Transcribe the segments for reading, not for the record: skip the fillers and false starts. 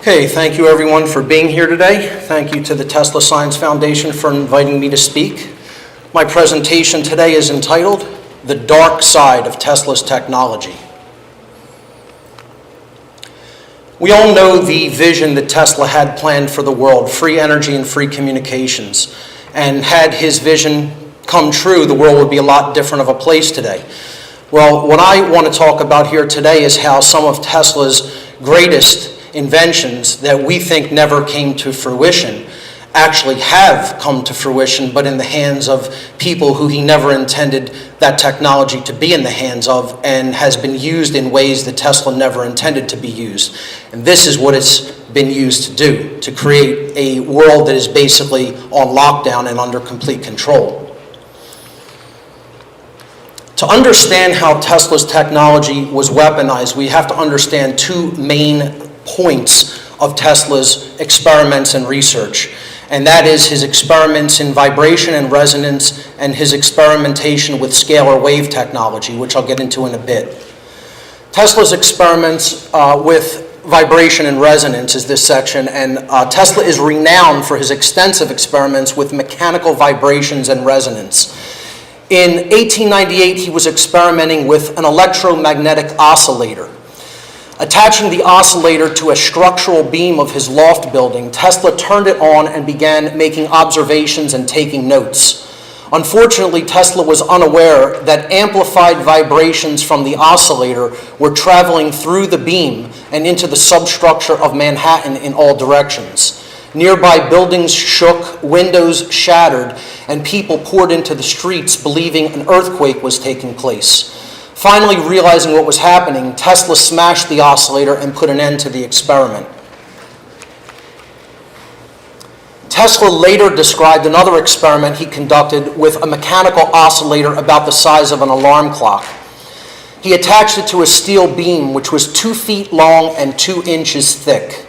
Okay, thank you everyone for being here today. Thank you to the Tesla Science Foundation for inviting me to speak. My presentation today is entitled, The Dark Side of Tesla's Technology. We all know the vision that Tesla had planned for the world, free energy and free communications. And had his vision come true, the world would be a lot different of a place today. Well, what I want to talk about here today is how some of Tesla's greatest inventions that we think never came to fruition actually have come to fruition, but in the hands of people who he never intended that technology to be in the hands of, and has been used in ways that Tesla never intended to be used. And this is what it's been used to do, to create a world that is basically on lockdown and under complete control. To understand how Tesla's technology was weaponized, we have to understand two main points of Tesla's experiments and research. And that is his experiments in vibration and resonance and his experimentation with scalar wave technology, which I'll get into in a bit. Tesla's experiments with vibration and resonance is this section, and Tesla is renowned for his extensive experiments with mechanical vibrations and resonance. In 1898, he was experimenting with an electromagnetic oscillator. Attaching the oscillator to a structural beam of his loft building, Tesla turned it on and began making observations and taking notes. Unfortunately, Tesla was unaware that amplified vibrations from the oscillator were traveling through the beam and into the substructure of Manhattan in all directions. Nearby buildings shook, windows shattered, and people poured into the streets believing an earthquake was taking place. Finally, realizing what was happening, Tesla smashed the oscillator and put an end to the experiment. Tesla later described another experiment he conducted with a mechanical oscillator about the size of an alarm clock. He attached it to a steel beam which was 2 feet long and 2 inches thick.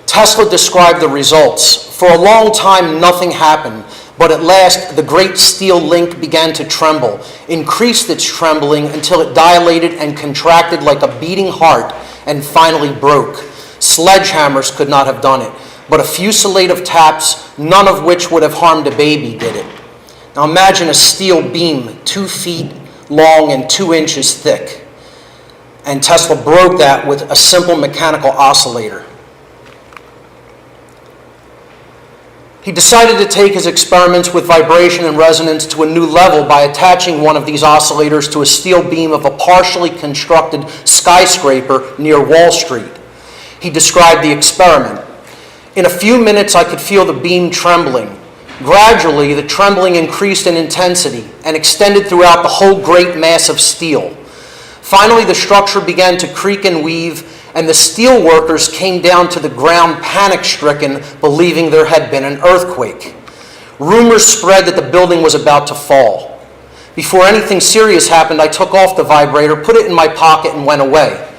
Tesla described the results. For a long time, nothing happened. But at last, the great steel link began to tremble, increased its trembling until it dilated and contracted like a beating heart, and finally broke. Sledgehammers could not have done it, but a fusillade of taps, none of which would have harmed a baby, did it. Now imagine a steel beam 2 feet long and 2 inches thick. And Tesla broke that with a simple mechanical oscillator. He decided to take his experiments with vibration and resonance to a new level by attaching one of these oscillators to a steel beam of a partially constructed skyscraper near Wall Street. He described the experiment. In a few minutes, I could feel the beam trembling. Gradually, the trembling increased in intensity and extended throughout the whole great mass of steel. Finally, the structure began to creak and weave, and the steel workers came down to the ground panic-stricken, believing there had been an earthquake. Rumors spread that the building was about to fall. Before anything serious happened, I took off the vibrator, put it in my pocket, and went away.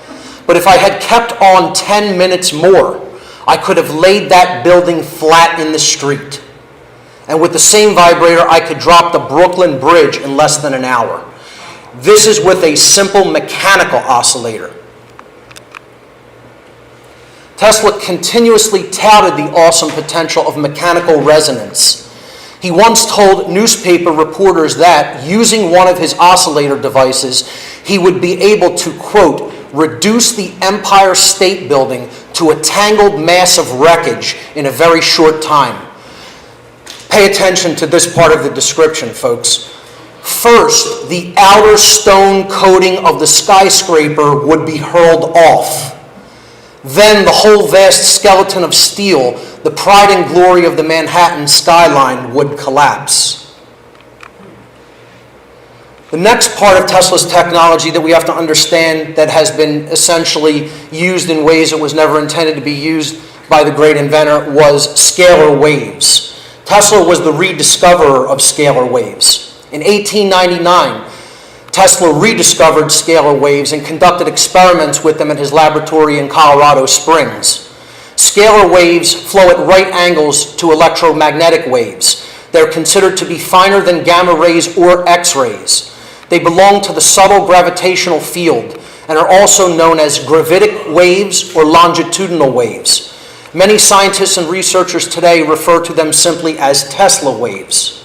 But if I had kept on 10 minutes more, I could have laid that building flat in the street. And with the same vibrator, I could drop the Brooklyn Bridge in less than an hour. This is with a simple mechanical oscillator. Tesla continuously touted the awesome potential of mechanical resonance. He once told newspaper reporters that, using one of his oscillator devices, he would be able to, quote, reduce the Empire State Building to a tangled mass of wreckage in a very short time. Pay attention to this part of the description, folks. First, the outer stone coating of the skyscraper would be hurled off. Then the whole vast skeleton of steel, the pride and glory of the Manhattan skyline, would collapse. The next part of Tesla's technology that we have to understand that has been essentially used in ways it was never intended to be used by the great inventor was scalar waves. Tesla was the rediscoverer of scalar waves. In 1899, Tesla rediscovered scalar waves and conducted experiments with them in his laboratory in Colorado Springs. Scalar waves flow at right angles to electromagnetic waves. They're considered to be finer than gamma rays or X-rays. They belong to the subtle gravitational field, and are also known as gravitic waves or longitudinal waves. Many scientists and researchers today refer to them simply as Tesla waves.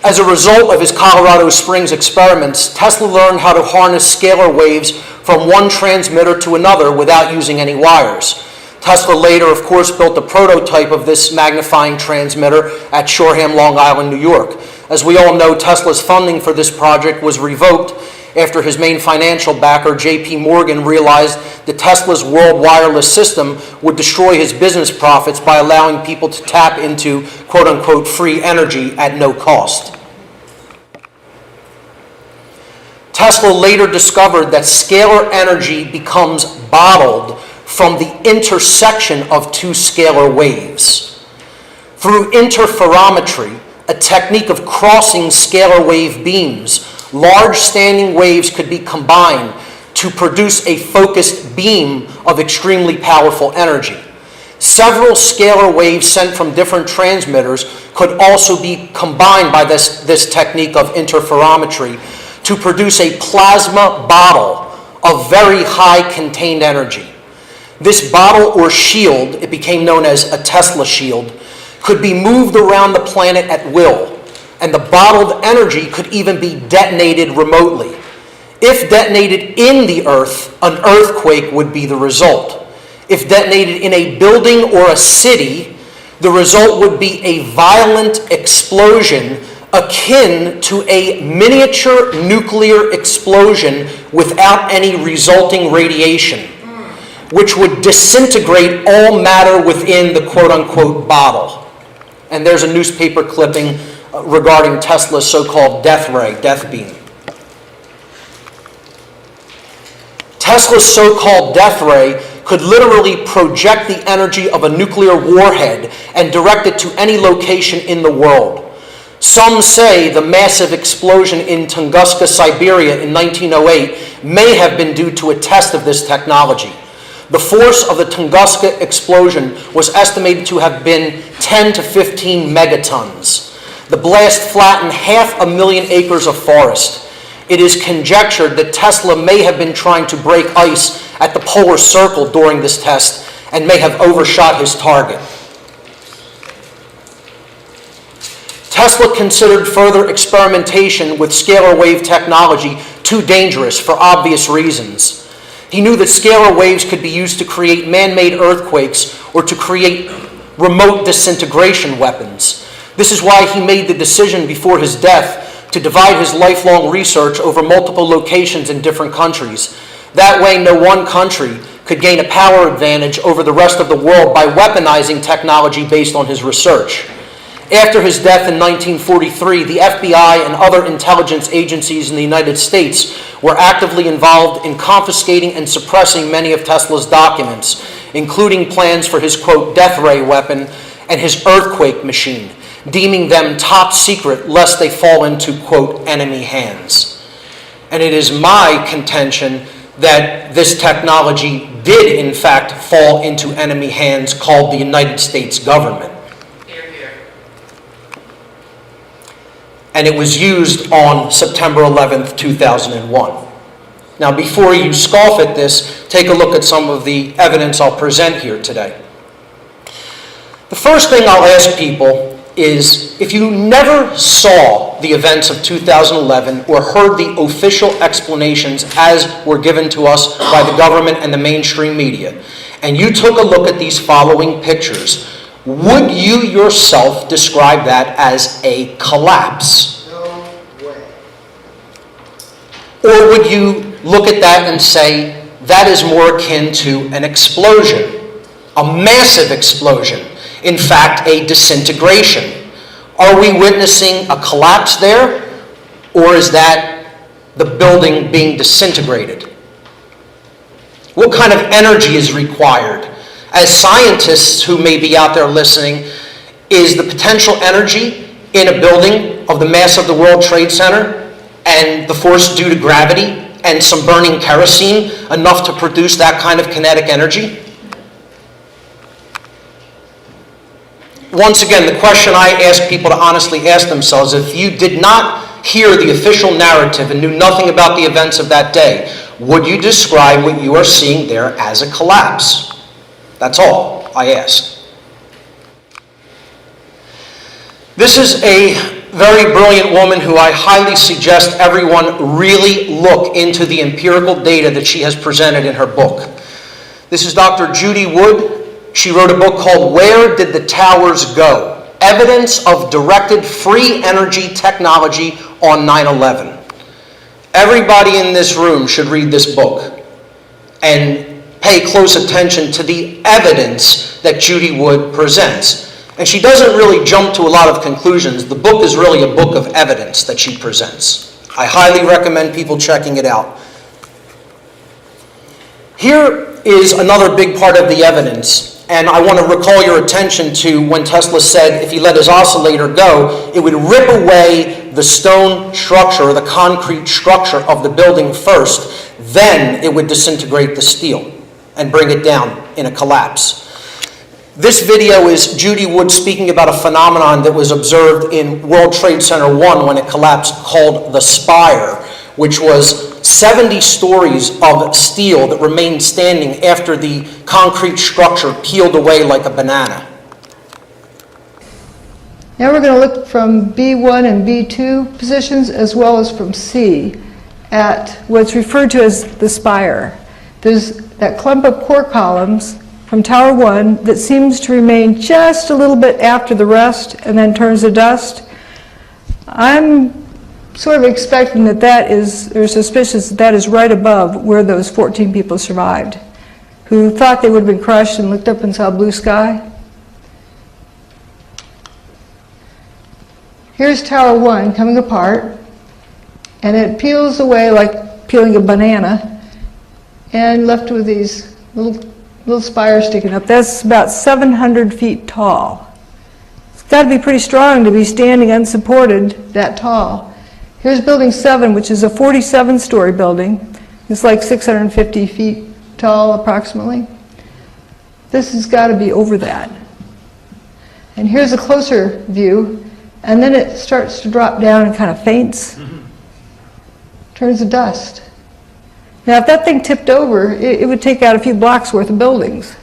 As a result of his Colorado Springs experiments, Tesla learned how to harness scalar waves from one transmitter to another without using any wires. Tesla later, of course, built a prototype of this magnifying transmitter at Shoreham, Long Island, New York. As we all know, Tesla's funding for this project was revoked after his main financial backer, J.P. Morgan, realized that Tesla's world wireless system would destroy his business profits by allowing people to tap into quote-unquote free energy at no cost. Tesla later discovered that scalar energy becomes bottled from the intersection of two scalar waves. Through interferometry, a technique of crossing scalar wave beams, large standing waves could be combined to produce a focused beam of extremely powerful energy. Several scalar waves sent from different transmitters could also be combined by this technique of interferometry to produce a plasma bottle of very high contained energy. This bottle or shield, it became known as a Tesla shield, could be moved around the planet at will, and the bottled energy could even be detonated remotely. If detonated in the Earth, an earthquake would be the result. If detonated in a building or a city, the result would be a violent explosion akin to a miniature nuclear explosion without any resulting radiation, which would disintegrate all matter within the quote-unquote bottle. And there's a newspaper clipping regarding Tesla's so-called death ray, death beam. Tesla's so-called death ray could literally project the energy of a nuclear warhead and direct it to any location in the world. Some say the massive explosion in Tunguska, Siberia in 1908 may have been due to a test of this technology. The force of the Tunguska explosion was estimated to have been 10 to 15 megatons. The blast flattened 500,000 acres of forest. It is conjectured that Tesla may have been trying to break ice at the polar circle during this test and may have overshot his target. Tesla considered further experimentation with scalar wave technology too dangerous for obvious reasons. He knew that scalar waves could be used to create man-made earthquakes or to create remote disintegration weapons. This is why he made the decision before his death to divide his lifelong research over multiple locations in different countries. That way, no one country could gain a power advantage over the rest of the world by weaponizing technology based on his research. After his death in 1943, the FBI and other intelligence agencies in the United States were actively involved in confiscating and suppressing many of Tesla's documents, including plans for his, quote, death ray weapon and his earthquake machine, deeming them top secret lest they fall into, quote, enemy hands. And it is my contention that this technology did, in fact, fall into enemy hands called the United States government. And it was used on September 11th, 2001. Now, before you scoff at this, take a look at some of the evidence I'll present here today. The first thing I'll ask people is, if you never saw the events of 2011 or heard the official explanations as were given to us by the government and the mainstream media, and you took a look at these following pictures, would you yourself describe that as a collapse? No way. Or would you look at that and say, that is more akin to an explosion, a massive explosion, in fact, a disintegration? Are we witnessing a collapse there, or is that the building being disintegrated? What kind of energy is required? As scientists who may be out there listening, is the potential energy in a building of the mass of the World Trade Center and the force due to gravity and some burning kerosene enough to produce that kind of kinetic energy? Once again, the question I ask people to honestly ask themselves, if you did not hear the official narrative and knew nothing about the events of that day, would you describe what you are seeing there as a collapse? That's all I ask. This is a very brilliant woman who I highly suggest everyone really look into the empirical data that she has presented in her book. This is Dr. Judy Wood. She wrote a book called Where Did the Towers Go? Evidence of Directed Free Energy Technology on 9/11. Everybody in this room should read this book and pay close attention to the evidence that Judy Wood presents. And she doesn't really jump to a lot of conclusions. The book is really a book of evidence that she presents. I highly recommend people checking it out. Here is another big part of the evidence, and I want to recall your attention to when Tesla said if he let his oscillator go, it would rip away the stone structure or the concrete structure of the building first, then it would disintegrate the steel and bring it down in a collapse. This video is Judy Wood speaking about a phenomenon that was observed in World Trade Center 1 when it collapsed, called the spire, which was 70 stories of steel that remained standing after the concrete structure peeled away like a banana. Now we're going to look from B1 and B2 positions as well as from C at what's referred to as the spire. There's that clump of core columns from Tower 1 that seems to remain just a little bit after the rest and then turns to dust. I'm sort of expecting that or suspicious that is right above where those 14 people survived, who thought they would have been crushed and looked up and saw blue sky. Here's Tower 1 coming apart, and it peels away like peeling a banana, and left with these little spires sticking up. That's about 700 feet tall. It's got to be pretty strong to be standing unsupported that tall. Here's Building 7, which is a 47-story building. It's like 650 feet tall, approximately. This has got to be over that. And here's a closer view, and then it starts to drop down and kind of faints, turns to dust. Now, if that thing tipped over, it would take out a few blocks worth of buildings.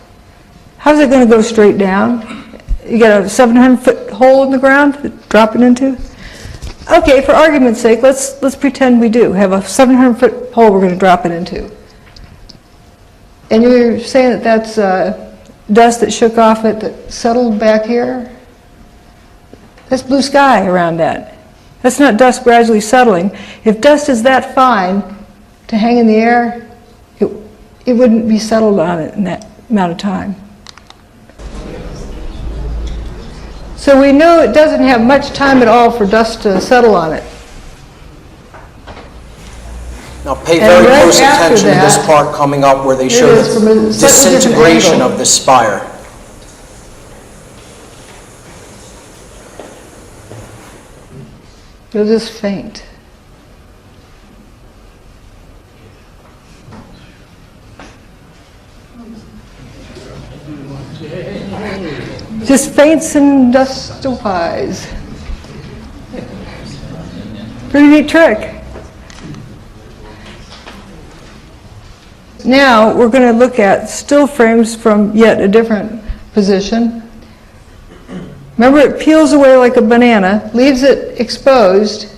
How's it going to go straight down? You got a 700-foot hole in the ground to drop it into? Okay, for argument's sake, let's pretend we do have a 700-foot hole we're going to drop it into. And you're saying that that's dust that shook off it that settled back here? That's blue sky around that. That's not dust gradually settling. If dust is that fine to hang in the air, it wouldn't be settled on it in that amount of time. So we know it doesn't have much time at all for dust to settle on it. Now pay very close attention to this part coming up where they show the disintegration of the spire. It'll just faint. Just faints and dustifies. Pretty neat trick. Now we're going to look at still frames from yet a different position. Remember, it peels away like a banana, leaves it exposed,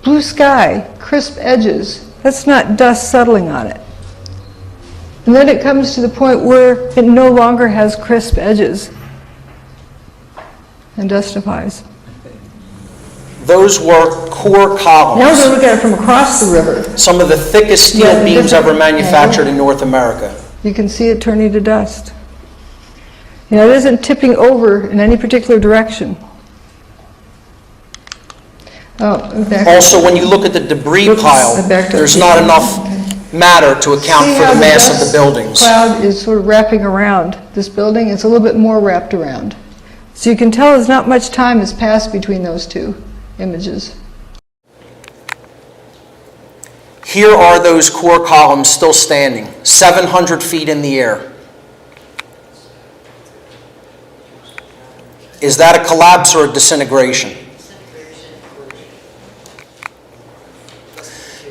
blue sky, crisp edges. That's not dust settling on it. And then it comes to the point where it no longer has crisp edges and dustifies. Those were core columns. Now we're going to look at it from across the river. Some of the thickest steel beams ever manufactured in North America. You can see it turning to dust. You know, it isn't tipping over in any particular direction. Also, when you look at the debris pile, there's not enough matter to account for the mass of the buildings. The cloud is sort of wrapping around this building. It's a little bit more wrapped around. So you can tell there's not much time has passed between those two images. Here are those core columns still standing, 700 feet in the air. Is that a collapse or a disintegration?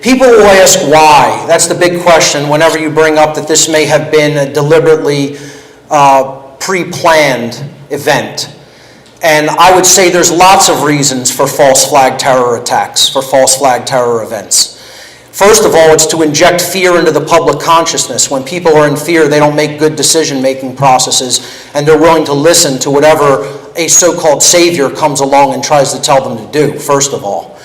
People will ask why. That's the big question whenever you bring up that this may have been a deliberately pre-planned event. And I would say there's lots of reasons for false flag terror attacks, for false flag terror events. First of all, it's to inject fear into the public consciousness. When people are in fear, they don't make good decision-making processes, and they're willing to listen to whatever a so-called savior comes along and tries to tell them to do, first of all.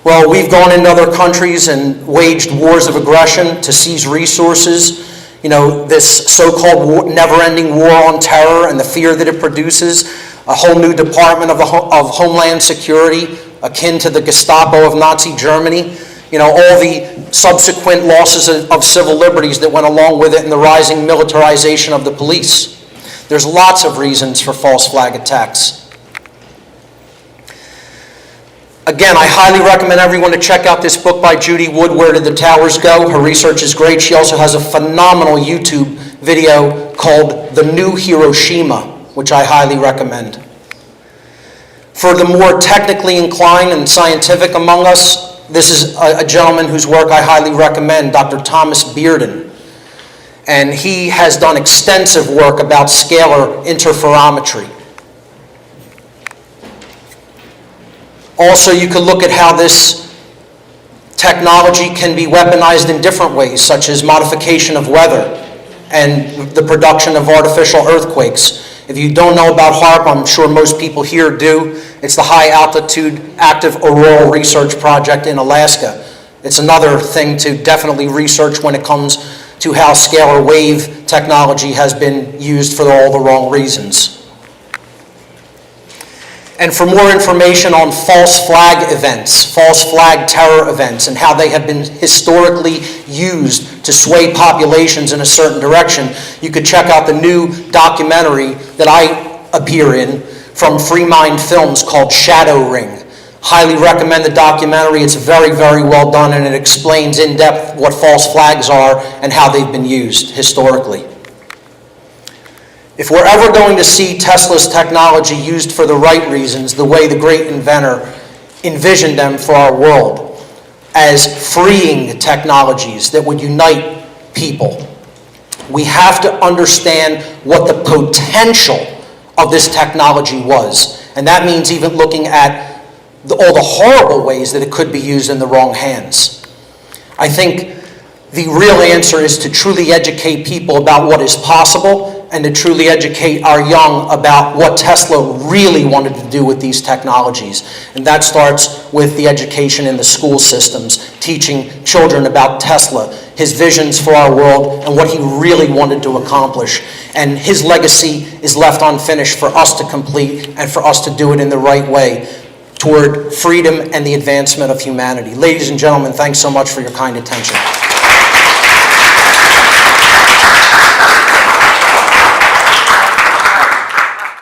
Well, we've gone into other countries and waged wars of aggression to seize resources. You know, this so-called never-ending war on terror and the fear that it produces, a whole new department of Homeland Security, akin to the Gestapo of Nazi Germany. You know, all the subsequent losses of civil liberties that went along with it and the rising militarization of the police. There's lots of reasons for false flag attacks. Again, I highly recommend everyone to check out this book by Judy Wood, Where Did the Towers Go? Her research is great. She also has a phenomenal YouTube video called The New Hiroshima, which I highly recommend. For the more technically inclined and scientific among us, this is a gentleman whose work I highly recommend, Dr. Thomas Bearden. And he has done extensive work about scalar interferometry. Also, you can look at how this technology can be weaponized in different ways, such as modification of weather and the production of artificial earthquakes. If you don't know about HAARP, I'm sure most people here do. It's the High Altitude Active Auroral Research Project in Alaska. It's another thing to definitely research when it comes to how scalar wave technology has been used for all the wrong reasons. And for more information on false flag events, false flag terror events, and how they have been historically used to sway populations in a certain direction, you could check out the new documentary that I appear in from Free Mind Films called Shadow Ring. Highly recommend the documentary. It's very, very well done, and it explains in depth what false flags are and how they've been used historically. If we're ever going to see Tesla's technology used for the right reasons, the way the great inventor envisioned them for our world, as freeing technologies that would unite people, we have to understand what the potential of this technology was. And that means even looking at all the horrible ways that it could be used in the wrong hands. I think the real answer is to truly educate people about what is possible and to truly educate our young about what Tesla really wanted to do with these technologies. And that starts with the education in the school systems, teaching children about Tesla, his visions for our world, and what he really wanted to accomplish. And his legacy is left unfinished for us to complete and for us to do it in the right way toward freedom and the advancement of humanity. Ladies and gentlemen, thanks so much for your kind attention.